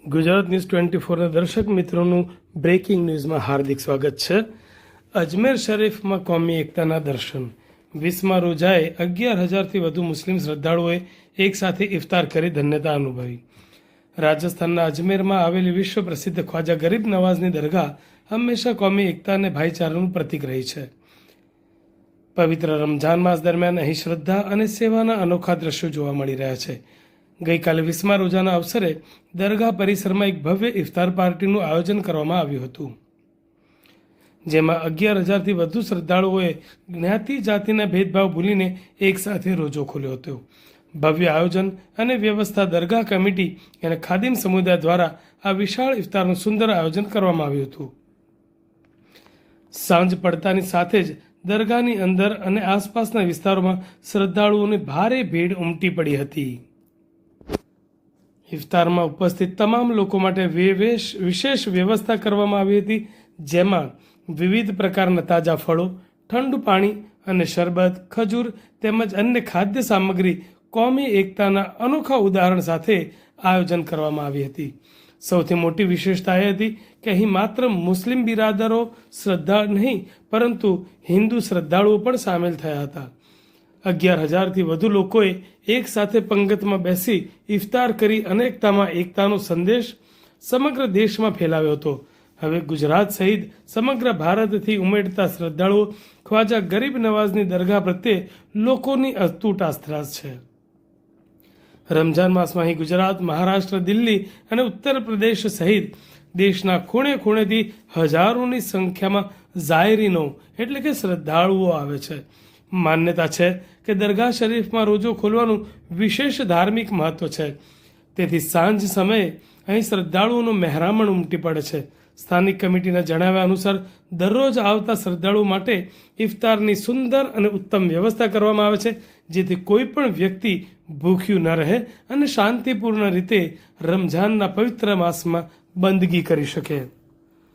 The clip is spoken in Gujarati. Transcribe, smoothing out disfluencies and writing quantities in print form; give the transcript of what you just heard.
ગુજરાત ન્યૂઝ 24ના દર્શક મિત્રોનું બ્રેકિંગ ન્યૂઝમાં હાર્દિક સ્વાગત છે। અજમેર શરીફમાં કોમી એકતાના દર્શન 20મા રોજાએ 11,000થી વધુ મુસ્લિમ શ્રદ્ધાળુઓએ એકસાથે ઇફતાર કરી ધન્યતા અનુભવી। રાજસ્થાનના અજમેરમાં આવેલી વિશ્વ પ્રસિદ્ધ ખ્વાજા ગરીબ નવાઝની દરગાહ હંમેશા કોમી એકતા અને ભાઈચારાનું પ્રતીક રહી છે। પવિત્ર રમઝાન માસ દરમિયાન અહીં શ્રદ્ધા અને સેવાના અનોખા દ્રશ્યો જોવા મળી રહ્યા છે। ગઈકાલે 20મા રોજાના અવસરે દરગાહ પરિસરમાં એક ભવ્ય ઇફતાર પાર્ટીનું આયોજન કરવામાં આવ્યું હતું, જેમાં 11,000થી વધુ શ્રદ્ધાળુઓએ જ્ઞાતિ જાતિના ભેદભાવ ભૂલીને એકસાથે રોજો ખોલ્યો હતો। ભવ્ય આયોજન અને વ્યવસ્થા દરગાહ કમિટી અને ખાદિમ સમુદાય દ્વારા આ વિશાળ ઇફતારનું સુંદર આયોજન કરવામાં આવ્યું હતું। સાંજ પડતાની સાથે જ દરગાહની અંદર અને આસપાસના વિસ્તારોમાં શ્રદ્ધાળુઓની ભારે ભીડ ઉમટી પડી હતી। ઇફતારમાં ઉપસ્થિત તમામ લોકો માટે વિશેષ વ્યવસ્થા કરવામાં આવી હતી, જેમાં વિવિધ પ્રકારના તાજા ફળો, ઠંડુ પાણી અને શરબત, ખજૂર તેમજ અન્ય ખાદ્ય સામગ્રી કોમી એકતાના અનોખા ઉદાહરણ સાથે આયોજન કરવામાં આવી હતી। સૌથી મોટી વિશેષતા એ હતી કે અહીં માત્ર મુસ્લિમ બિરાદરો શ્રદ્ધા નહીં પરંતુ હિન્દુ શ્રદ્ધાળુઓ પણ સામેલ થયા હતા। 11,000થી વધુ લોકોએ એક સાથે પંગતમાં બેસી ઇફતાર કરી અનેકતામાં એકતાનો સંદેશ સમગ્ર દેશમાં ફેલાવ્યો હતો। હવે ગુજરાત સહિત સમગ્ર ભારતથી ઉમટતા શ્રદ્ધાળુઓ ખ્વાજા ગરીબ નવાઝની દરગાહ પ્રત્યે લોકોની અતૂટ આસ્થા છે। રમઝાન માસમાં અહીં ગુજરાત, મહારાષ્ટ્ર, દિલ્હી અને ઉત્તર પ્રદેશ સહિત દેશના ખૂણે ખૂણેથી હજારોની સંખ્યામાં ઝાયરીનો એટલે કે શ્રદ્ધાળુઓ આવે છે। માન્યતા છે કે દરગાહ શરીફમાં રોજો ખોલવાનું વિશેષ ધાર્મિક મહત્વ છે, તેથી સાંજ સમયે અહીં શ્રદ્ધાળુઓનું મહેરામણ ઉમટી પડે છે। સ્થાનિક કમિટીના જણાવ્યા અનુસાર દરરોજ આવતા શ્રદ્ધાળુઓ માટે ઇફતારની સુંદર અને ઉત્તમ વ્યવસ્થા કરવામાં આવે છે, જેથી કોઈ પણ વ્યક્તિ ભૂખ્યું ન રહે અને શાંતિપૂર્ણ રીતે રમઝાનના પવિત્ર માસમાં બંદગી કરી શકે।